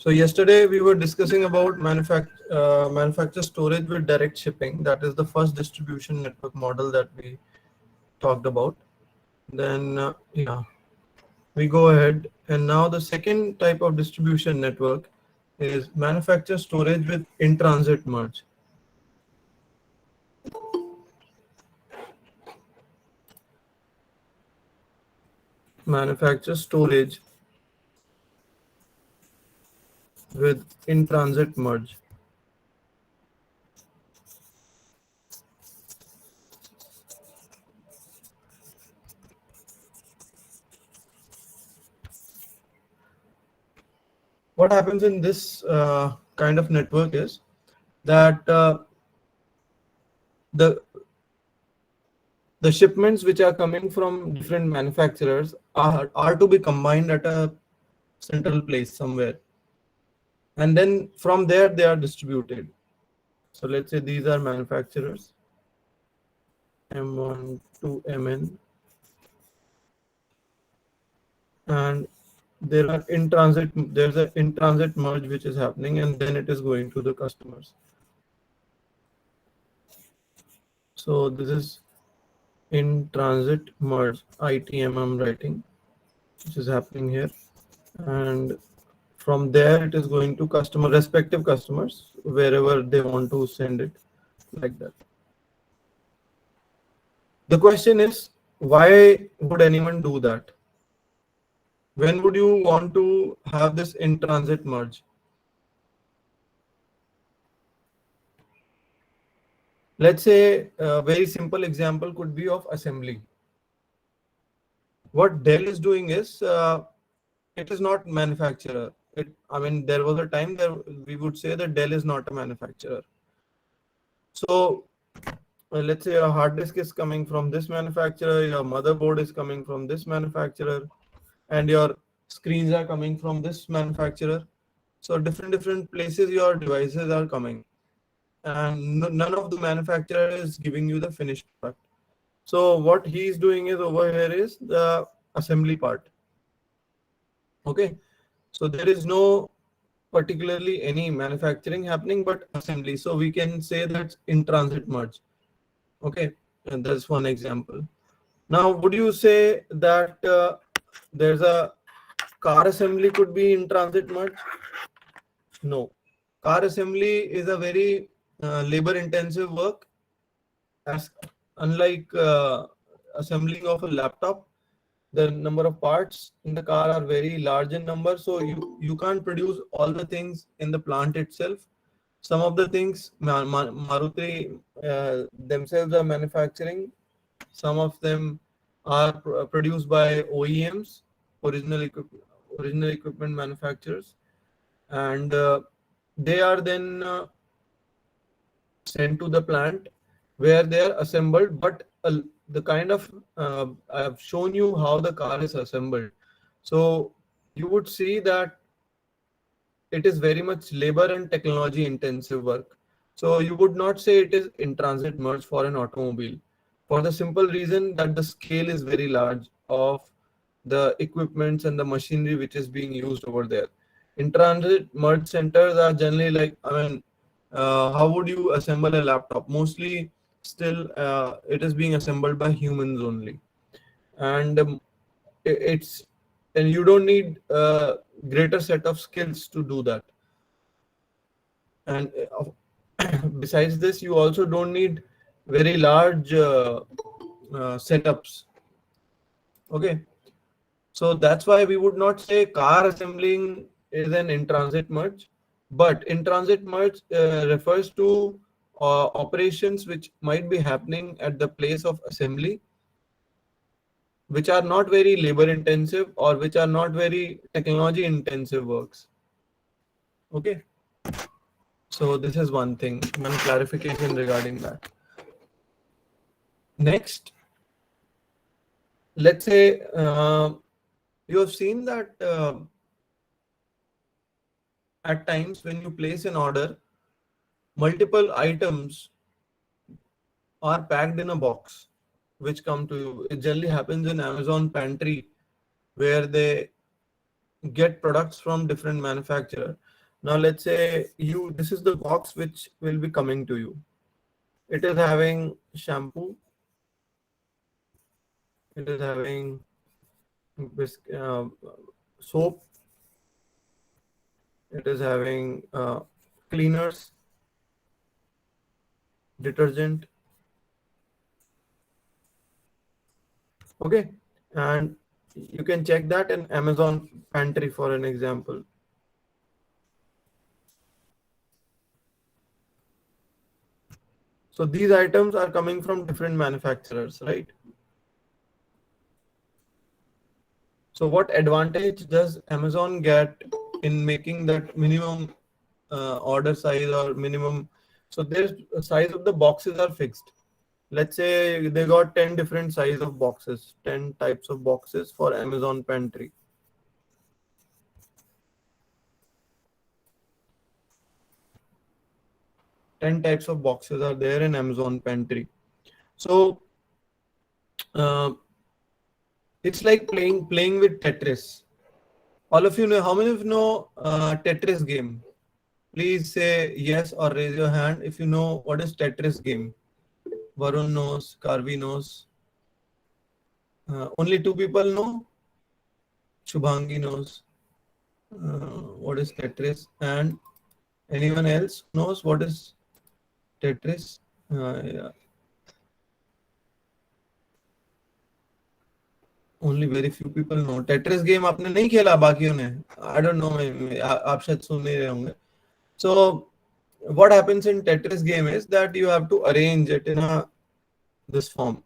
So yesterday we were discussing about manufacture storage with direct shipping. That is the first distribution network model that we talked about. Then we go ahead, and now the second type of distribution network is manufacture storage with in-transit merge. Manufacture storage with in-transit merge. What happens in this kind of network is that the shipments which are coming from different manufacturers are to be combined at a central place somewhere, and then from there they are distributed. So let's say these are manufacturers M1 to MN, and there's an in transit merge which is happening, and then it is going to the customers. So this is in transit merge, ITM I'm writing, which is happening here, and from there it is going to respective customers wherever they want to send it, like that. The question is, why would anyone do that? When would you want to have this in transit merge? Let's say a very simple example could be of assembly. What Dell is doing is, it is not manufacturer. There was a time there we would say that Dell is not a manufacturer. So let's say a hard disk is coming from this manufacturer, your motherboard is coming from this manufacturer, and your screens are coming from this manufacturer. So different places your devices are coming, and none of the manufacturer is giving you the finished product. So what he is doing is, over here is the assembly part. Okay, so there is no particularly any manufacturing happening, but assembly. So we can say that's in transit merge. Okay, and that's one example. Now, would you say that there's a car assembly could be in transit merge? No. Car assembly is a very labor intensive work, as unlike assembling of a laptop. The number of parts in the car are very large in number, so you can't produce all the things in the plant itself. Some of the things Maruti themselves are manufacturing. Some of them are produced by OEMs, original equipment manufacturers, and they are then sent to the plant where they are assembled. But the kind of I have shown you how the car is assembled, so you would see that it is very much labor and technology intensive work. So you would not say it is in transit merge for an automobile, for the simple reason that the scale is very large of the equipments and the machinery which is being used over there. In transit merge centers are generally like, how would you assemble a laptop? Mostly still it is being assembled by humans only, and it's and you don't need a greater set of skills to do that. And besides this, you also don't need very large setups. Okay, so that's why we would not say car assembling is an in-transit merge, but in-transit merge refers to operations which might be happening at the place of assembly, which are not very labor intensive or which are not very technology intensive works. Okay, so this is one thing, one clarification regarding that. Next, let's say you have seen that at times when you place an order, multiple items are packed in a box which come to you. It generally happens in Amazon pantry, where they get products from different manufacturer. Now let's say this is the box which will be coming to you. It is having shampoo. It is having soap. It is having cleaners, detergent. Okay, and you can check that in Amazon pantry for an example. So these items are coming from different manufacturers, right? So what advantage does Amazon get in making that minimum order size or minimum? So their size of the boxes are fixed. Let's say they got 10 different size of boxes, 10 types of boxes for Amazon pantry. 10 types of boxes are there in Amazon pantry. So uh, it's like playing with Tetris. All of you know, how many of you know Tetris game? Please say yes or raise your hand if you know what is Tetris game. Varun knows, Karvi knows. Only two people know. Shubhangi knows what is Tetris, and anyone else knows what is Tetris. Yeah. Only very few people know. Tetris game आपने नहीं खेला बाकियों ने. I don't know. आप शायद सुन नहीं रहे होंगे. So what happens in Tetris game is that you have to arrange it in this form,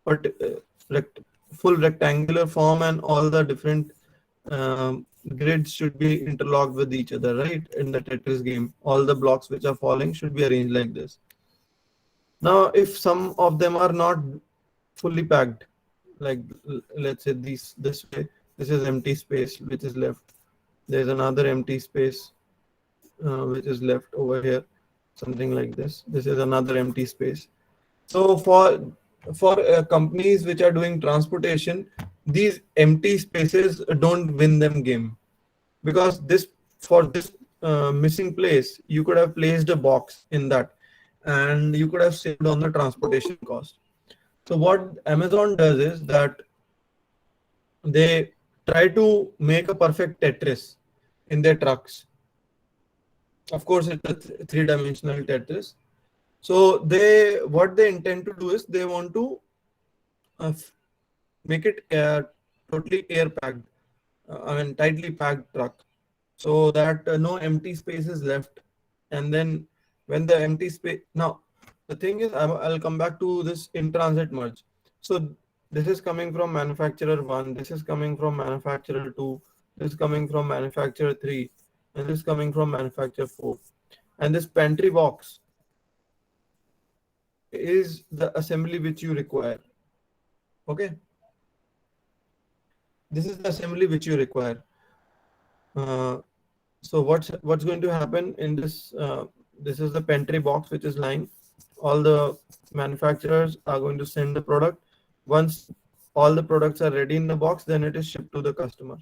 but full rectangular form, and all the different grids should be interlocked with each other, right? In the Tetris game, all the blocks which are falling should be arranged like this. Now, if some of them are not fully packed, like let's say this way, this is empty space which is left. There's another empty space which is left over here, something like this. This is another empty space. So for companies which are doing transportation, these empty spaces don't win them game, because this missing place, you could have placed a box in that, and you could have saved on the transportation cost. So what Amazon does is that they try to make a perfect Tetris in their trucks. Of course, it's a three-dimensional Tetris. So what they intend to do is they want to make it totally air packed, I mean tightly packed truck, so that no empty space is left. And then when the empty space, now the thing is, I'll come back to this in transit merge. So this is coming from manufacturer 1, this is coming from manufacturer 2, this is coming from manufacturer 3, and this is coming from manufacturer 4. And this pantry box is the assembly which you require. Okay, this is the assembly which you require. So what's going to happen in this? This is the pantry box which is lying. All the manufacturers are going to send the product. Once all the products are ready in the box, then it is shipped to the customer.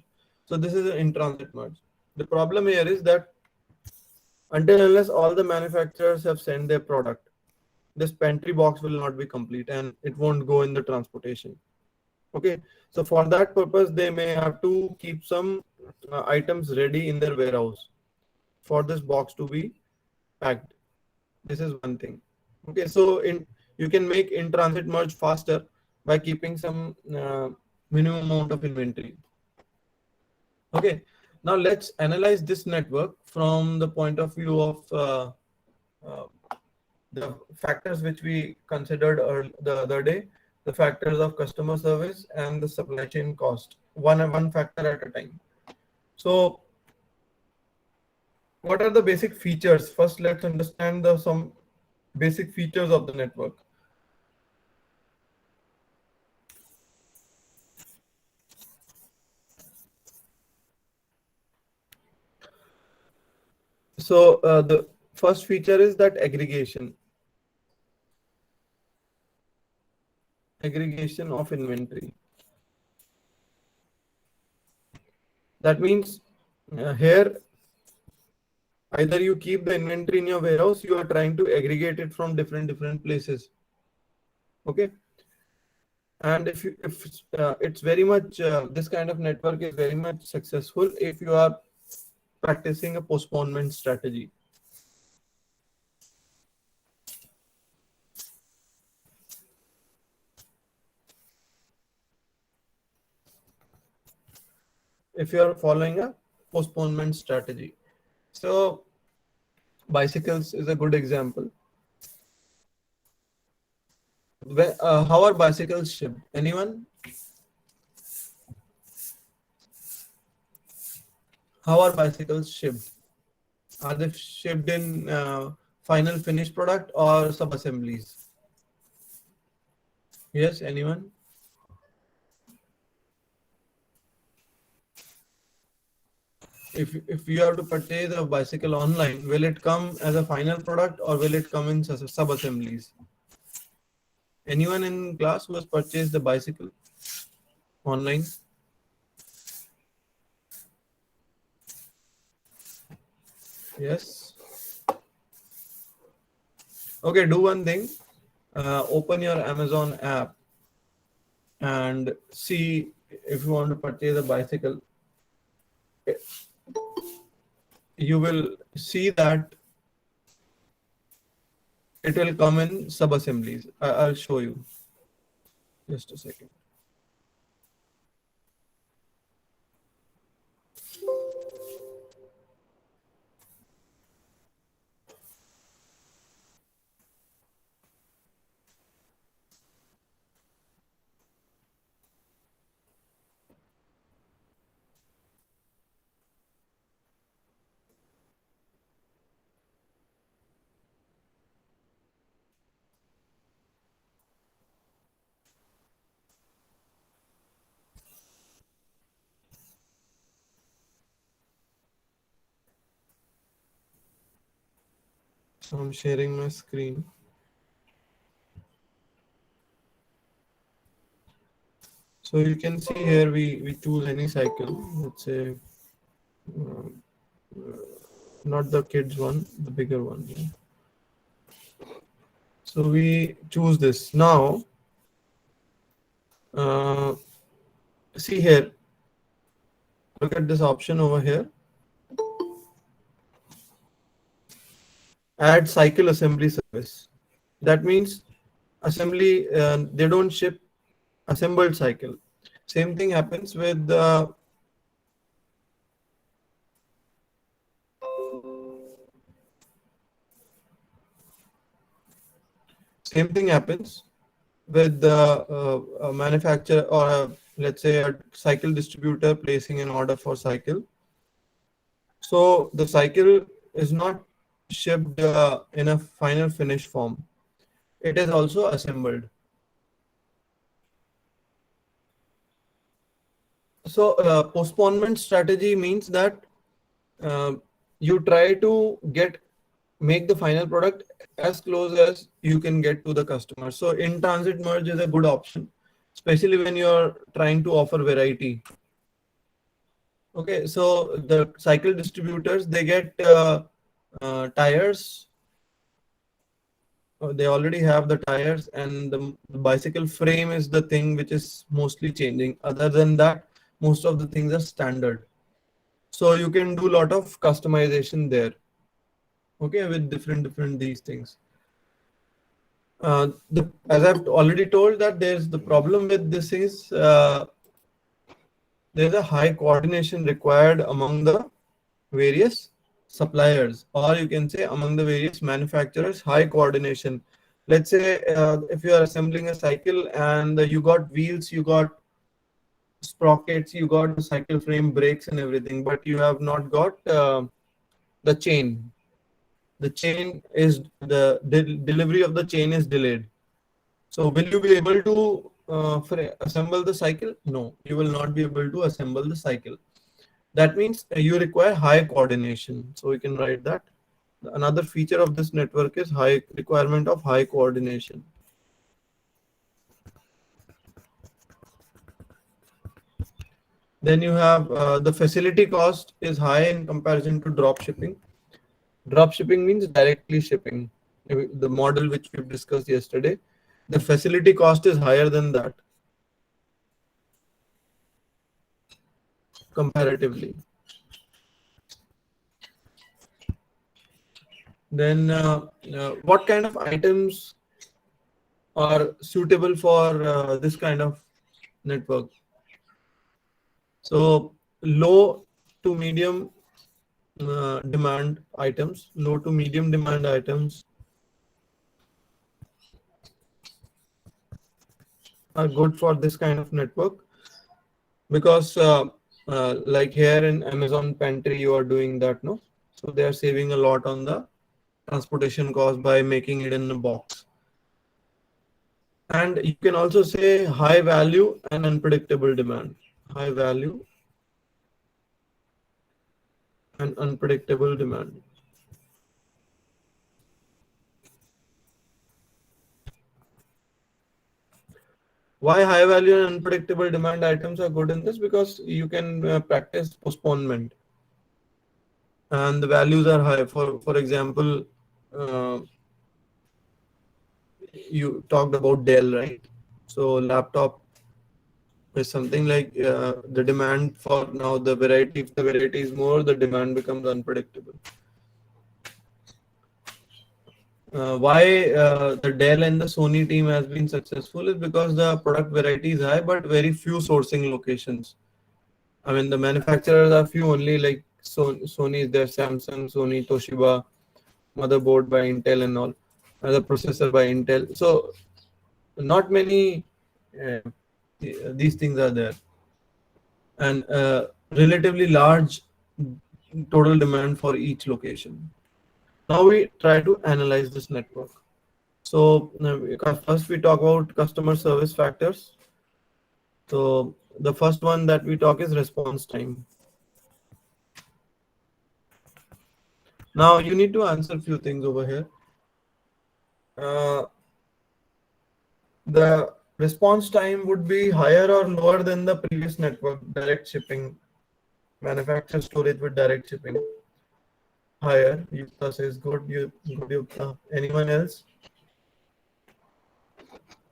So this is an in-transit merge. The problem here is that until unless all the manufacturers have sent their product, this pantry box will not be complete and it won't go in the transportation. Okay, so for that purpose, they may have to keep some items ready in their warehouse for this box to be packed. This is one thing. Okay, so you can make in transit merge faster by keeping some minimum amount of inventory. Okay, now let's analyze this network from the point of view of uh, the factors which we considered the other day, the factors of customer service and the supply chain cost, one factor at a time. So what are the basic features? First, let's understand some basic features of the network. So the first feature is that aggregation of inventory. That means here Either you keep the inventory in your warehouse, you are trying to aggregate it from different places. Okay. And if it's very much this kind of network is very much successful if you are practicing a postponement strategy. If you are following a postponement strategy. So bicycles is a good example. How are bicycles shipped? Anyone? How are bicycles shipped? Are they shipped in final finished product or sub assemblies? Yes, anyone? If you have to purchase a bicycle online, will it come as a final product or will it come in sub assemblies? Anyone in class who has purchased the bicycle online? Yes. Okay, do one thing. Open your Amazon app and see if you want to purchase a bicycle. You will see that it will come in sub assemblies. I'll show you. Just a second. So I'm sharing my screen. So you can see here we choose any cycle. Let's say not the kids one, the bigger one. So we choose this. Now, see here, look at this option over here. Add cycle assembly service. That means assembly, they don't ship assembled cycle. Same thing happens with the same thing happens with the manufacturer or let's say a cycle distributor placing an order for cycle. So the cycle is not shipped in a final finish form. It is also assembled. So postponement strategy means that uh, you try to make the final product as close as you can get to the customer. So in transit merge is a good option, especially when you're trying to offer variety. Okay, so the cycle distributors, they get tires. They already have the tires, and the bicycle frame is the thing which is mostly changing. Other than that, most of the things are standard. So you can do a lot of customization there. Okay, with different these things. As I've already told that there's the problem with this is there's a high coordination required among the various suppliers, or you can say among the various manufacturers, high coordination. Let's say if you are assembling a cycle and you got wheels, you got sprockets, you got the cycle frame, brakes and everything, but you have not got the chain. The chain is the delivery of the chain is delayed. So will you be able to assemble the cycle? No, you will not be able to assemble the cycle. That means you require high coordination. So we can write that. Another feature of this network is high requirement of high coordination. Then you have the facility cost is high in comparison to drop shipping. Drop shipping means directly shipping. The model which we've discussed yesterday, the facility cost is higher than that comparatively. Then what kind of items are suitable for this kind of network? So low to medium demand items, low to medium demand items are good for this kind of network, because like here in Amazon Pantry you are doing that, no? So they are saving a lot on the transportation cost by making it in a box. And you can also say high value and unpredictable demand. High value and unpredictable demand. Why high value and unpredictable demand items are good in this? Because you can practice postponement and the values are high. For example, uh, you talked about Dell, right? So laptop is something like the demand for now, the variety, if the variety is more, the demand becomes unpredictable. Why the Dell and the Sony team has been successful is because the product variety is high, but very few sourcing locations. I mean, the manufacturers are few only, like Sony is there, Samsung, Sony, Toshiba, motherboard by Intel and all, the processor by Intel. So not many uh, these things are there, and relatively large total demand for each location. Now we try to analyze this network. So first we talk about customer service factors. So the first one that we talk is response time. Now you need to answer a few things over here. Uh, the response time would be higher or lower than the previous network, direct shipping, manufacturer storage with direct shipping. Higher. Yukta says good. Good Yukta. Anyone else?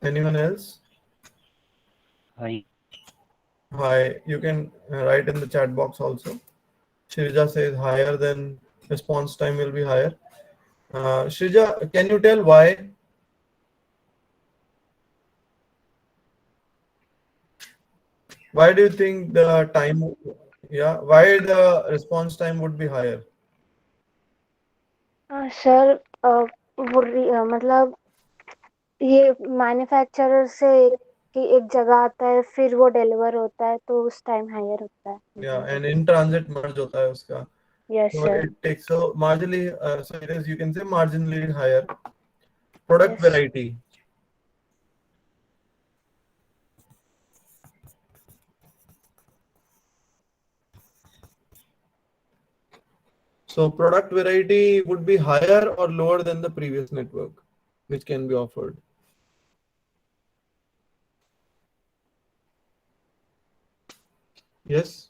Anyone else? Hi. Hi. You can write in the chat box also. Shrija says higher, than response time will be higher. Shrija, can you tell why? Why do you think the time? Yeah, why the response time would be higher? Sir मतलब ये manufacturer से कि एक जगह आता है फिर वो डिलीवर होता है तो उस टाइम हायर होता है Yeah, and in transit merge होता है उसका. Yes So sir it takes so marginally. So it is, you can say marginally higher. Product yes variety. So product variety would be higher or lower than the previous network, which can be offered. Yes.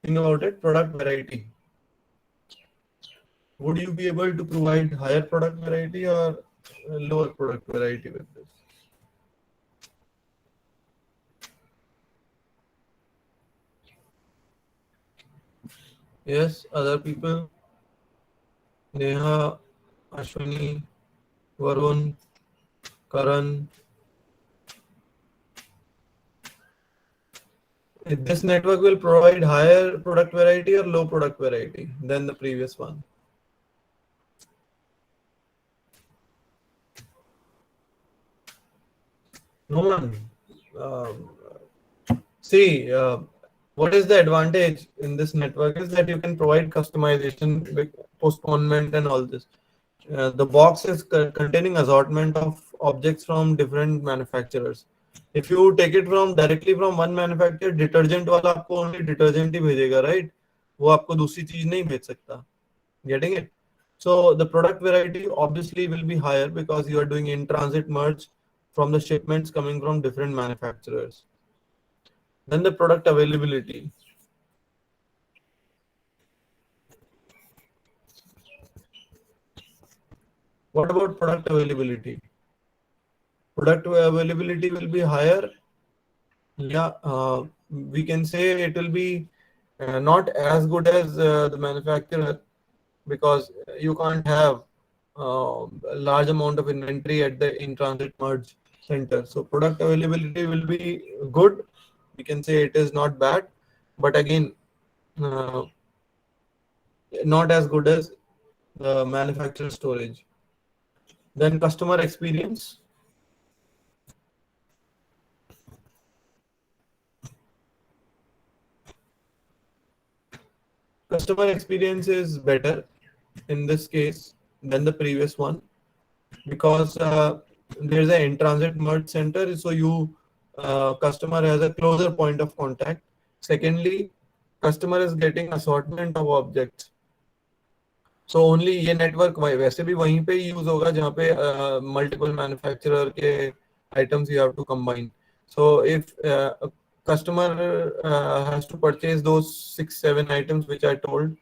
Think about it. Product variety. Would you be able to provide higher product variety or lower product variety with this? Yes. Other people. Neha, Ashwini, Varun, Karan. This network will provide higher product variety or low product variety than the previous one. No one. Um, See, what is the advantage in this network is that you can provide customization, with postponement, and all this. The box is containing assortment of objects from different manufacturers. If you take it from directly from one manufacturer, detergent वाला आपको only detergent ही भेजेगा, right? वो आपको दूसरी चीज नहीं भेज सकता. Getting it? So the product variety obviously will be higher because you are doing in transit merge from the shipments coming from different manufacturers. Then the product availability. What about product availability? Product availability will be higher. Yeah, we can say it will be not as good as the manufacturer, because you can't have a large amount of inventory at the in-transit merge center. So product availability will be good. We can say it is not bad, but again, uh, not as good as the manufacturer storage. Then customer experience. Customer experience is better in this case than the previous one, because there's an in-transit merge center, so you customer has a closer point of contact. Secondly, customer is getting assortment of objects. So only ये network वैसे भी वहीं पे use होगा जहाँ पे multiple manufacturer के items you have to combine. So if customer has to purchase those 6-7 items which I told,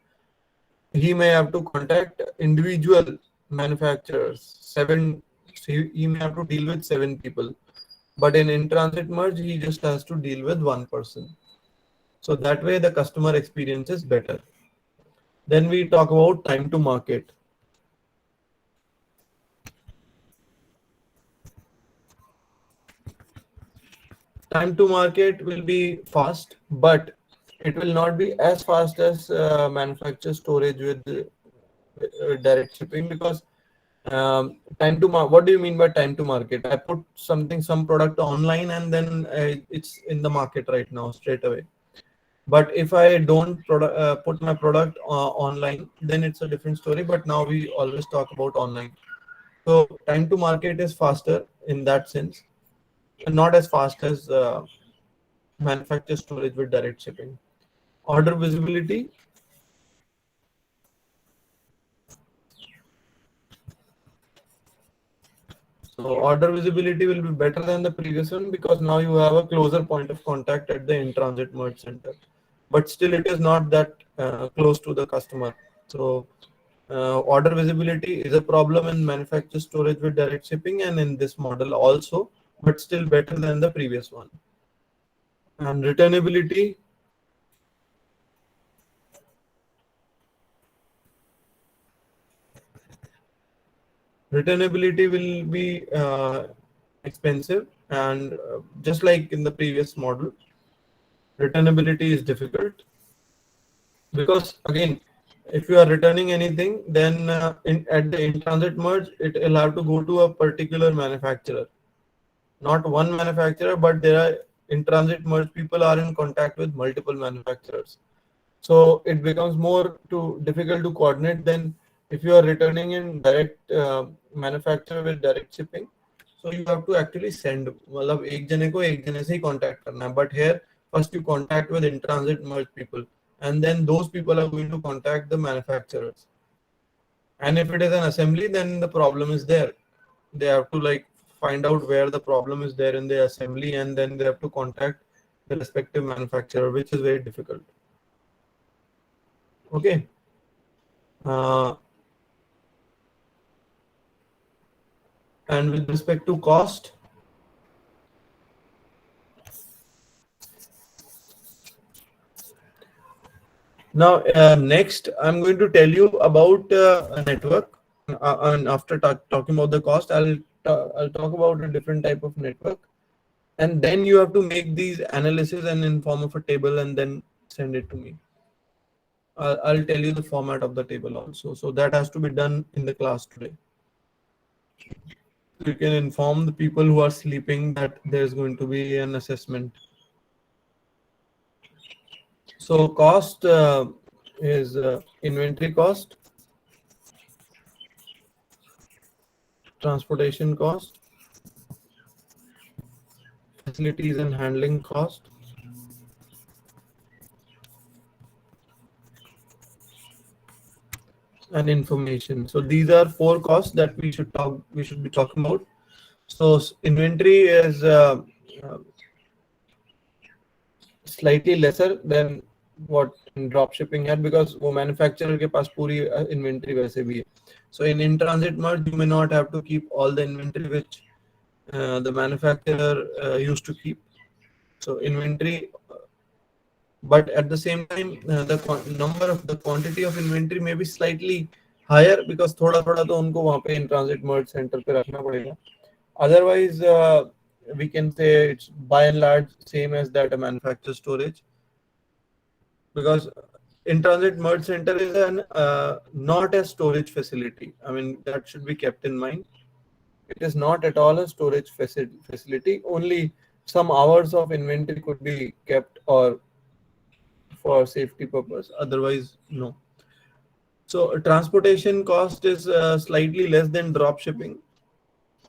he may have to contact individual manufacturers. He may have to deal with 7 people, but in transit merge he just has to deal with 1 person. So that way the customer experience is better. Then we talk about time to market. Time to market will be fast, but it will not be as fast as manufacturer storage with direct shipping, because what do you mean by time to market? I put some product online and then it's in the market right now straight away. But if I don't put my product online, then it's a different story. But now we always talk about online. So time to market is faster in that sense, and not as fast as manufacturer storage with direct shipping. Order visibility. So order visibility will be better than the previous one, because now you have a closer point of contact at the in-transit merge center. But still it is not that close to the customer. So order visibility is a problem in manufacturer storage with direct shipping and in this model also, but still better than the previous one. And returnability. Returnability will be expensive, and just like in the previous model, returnability is difficult, because again, if you are returning anything, then at the in-transit merge, it will have to go to a particular manufacturer, not one manufacturer, but there are in-transit merge people are in contact with multiple manufacturers. So it becomes more difficult to coordinate than if you are returning in direct manufacturer with direct shipping. So you have to actually send, मतलब एक जने को एक जने से ही contact करना है. But here first you contact with in-transit merge people, and then those people are going to contact the manufacturers. And if it is an assembly, then the problem is there. They have to like find out where the problem is there in the assembly, and then they have to contact the respective manufacturer, which is very difficult. Okay. And with respect to cost, now next I'm going to tell you about a network, and after talking about the cost, I'll talk about a different type of network, and then you have to make these analysis and in form of a table and then send it to me. I'll tell you the format of the table also, so that has to be done in the class today. You can inform the people who are sleeping that there's going to be an assessment. So cost is inventory cost, transportation cost, facilities and handling cost, and information. So these are 4 costs that we should be talking about. So inventory is slightly lesser than what in drop shipping है, because वो manufacturer के पास पूरी inventory वैसे भी है. So in transit merge you may not have to keep all the inventory which the manufacturer used to keep. So inventory, but at the same time the quantity of inventory may be slightly higher because थोड़ा थोड़ा तो उनको वहाँ पे in transit merge center पे रखना पड़ेगा. Otherwise we can say it's by and large same as that a manufacturer storage, because in transit merge center is an not a storage facility. I mean, that should be kept in mind. It is not at all a storage facility. Only some hours of inventory could be kept or for safety purpose. Otherwise, no. So transportation cost is slightly less than drop shipping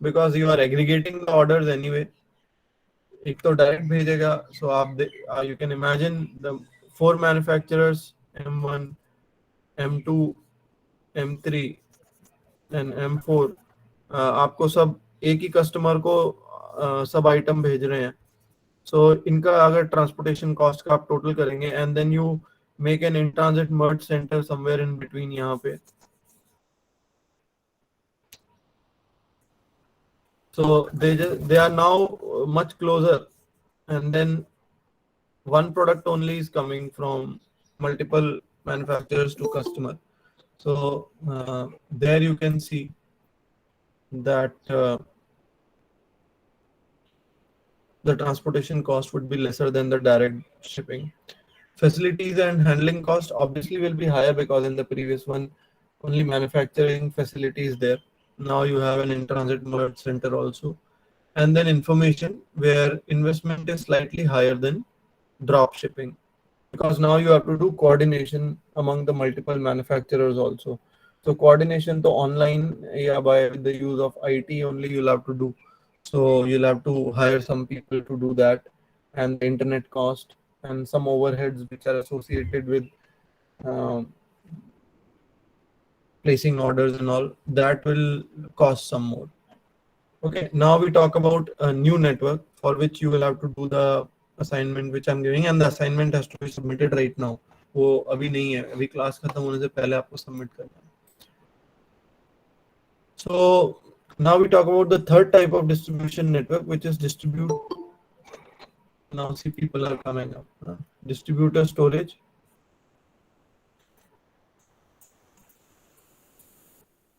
because you are aggregating the orders anyway. एक तो direct भेजेगा, so you can imagine the 4 manufacturers, M1, M2, M3 and M4, आपको सब एक ही customer को सब item भेज रहे हैं. सो इनका अगर ट्रांसपोर्टेशन कॉस्ट का आप टोटल करेंगे and then you make an in transit merge centre somewhere in between यहाँ पे. So they are now much closer, and then one product only is coming from multiple manufacturers to customer. So there you can see that the transportation cost would be lesser than the direct shipping. Facilities and handling cost obviously will be higher because in the previous one only manufacturing facility is there. Now you have an in-transit merge center also. And then information, where investment is slightly higher than drop shipping, because now you have to do coordination among the multiple manufacturers also. So coordination to online, yeah, by the use of IT only you'll have to do. So you'll have to hire some people to do that, and the internet cost and some overheads which are associated with um, placing orders and all, that will cost some more. Okay, now we talk about a new network for which you will have to do the assignment which I'm giving, and the assignment has to be submitted right now. वो अभी नहीं है, अभी class खत्म होने से पहले आपको सबमिट करना है. So now we talk about the third type of distribution network, which is distribute. Now see, people are coming up. Distributor storage,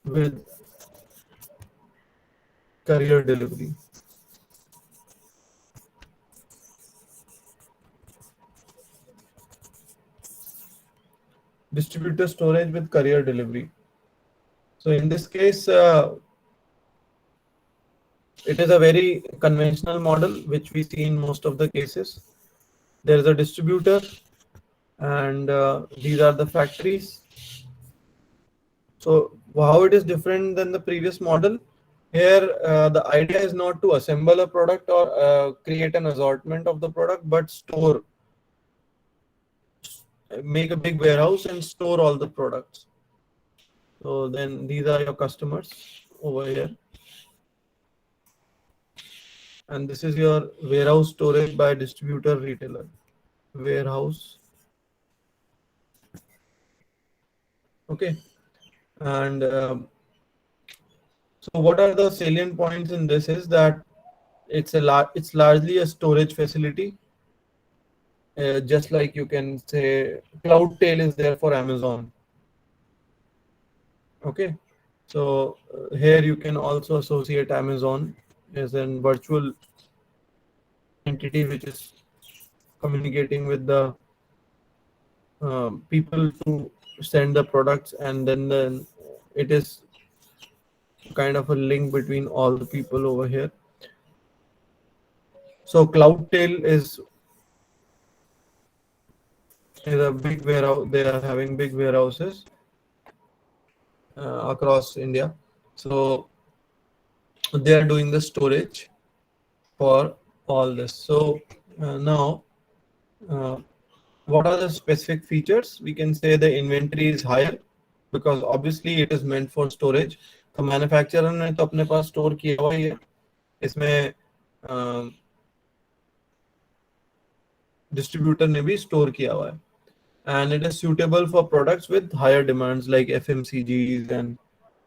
with courier delivery. Distributor storage with courier delivery. So in this case, it is a very conventional model which we see in most of the cases. There is a distributor, and these are the factories. So how it is different than the previous model? Here, the idea is not to assemble a product or create an assortment of the product, but store, make a big warehouse and store all the products. So then these are your customers over here. And this is your warehouse storage by distributor retailer. Warehouse. Okay. And so what are the salient points in this is that it's largely a storage facility. Just like you can say Cloudtail is there for Amazon. Okay, so here you can also associate Amazon as a virtual entity which is communicating with the people to send the products, and then it is kind of a link between all the people over here. So Cloudtail is a big warehouse. They are having big warehouses across India. So they are doing the storage for all this. So now what are the specific features? We can say the inventory is higher because obviously it is meant for storage. तो manufacturer ने तो अपने पास store किया हुआ ही है, इसमें distributor ने भी स्टोर किया हुआ है. and it is suitable for products with higher demands like FMCGs and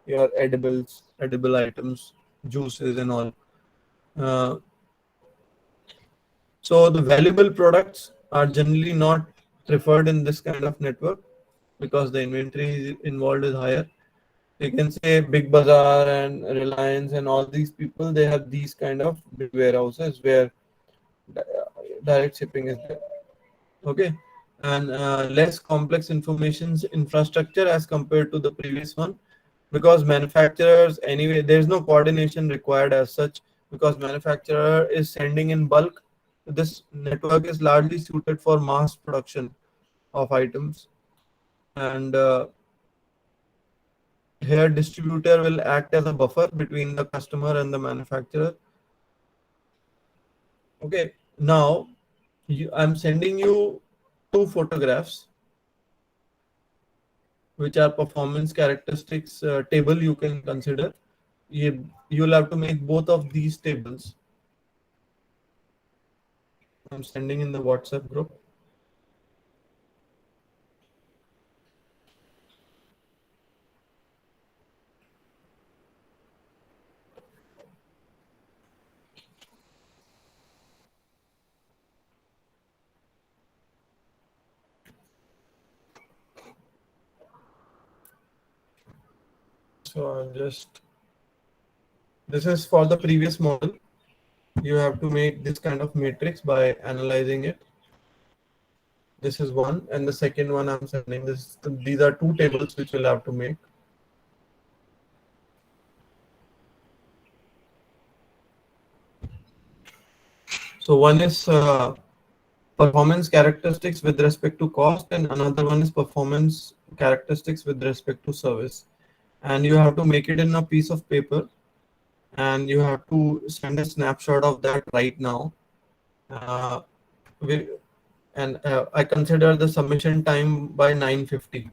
your edible items, juices and all. Uh, so the valuable products are generally not preferred in this kind of network because the inventory involved is higher. You can say Big Bazaar and Reliance and all these people, they have these kind of big warehouses where di- direct shipping is there. Okay, and less complex information's infrastructure as compared to the previous one, because manufacturers anyway there's no coordination required as such, because manufacturer is sending in bulk. This network is largely suited for mass production of items, and here distributor will act as a buffer between the customer and the manufacturer. Okay, now I'm sending you two photographs which are performance characteristics table you can consider. You'll have to make both of these tables. I'm sending in the WhatsApp group. So I'm just, this is for the previous model. You have to make this kind of matrix by analyzing it. This is one, and the second one I'm sending this. These are two tables which we'll have to make. So one is performance characteristics with respect to cost, and another one is performance characteristics with respect to service. And you have to make it in a piece of paper, and you have to send a snapshot of that right now. Uh, I consider the submission time by 9:50.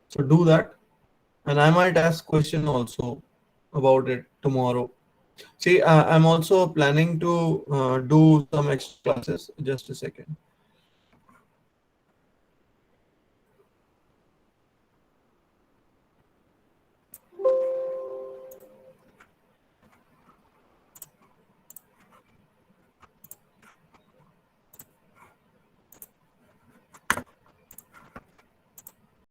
So do that, and I might ask question also about it tomorrow. See, I'm also planning to do some extra classes. Just a second.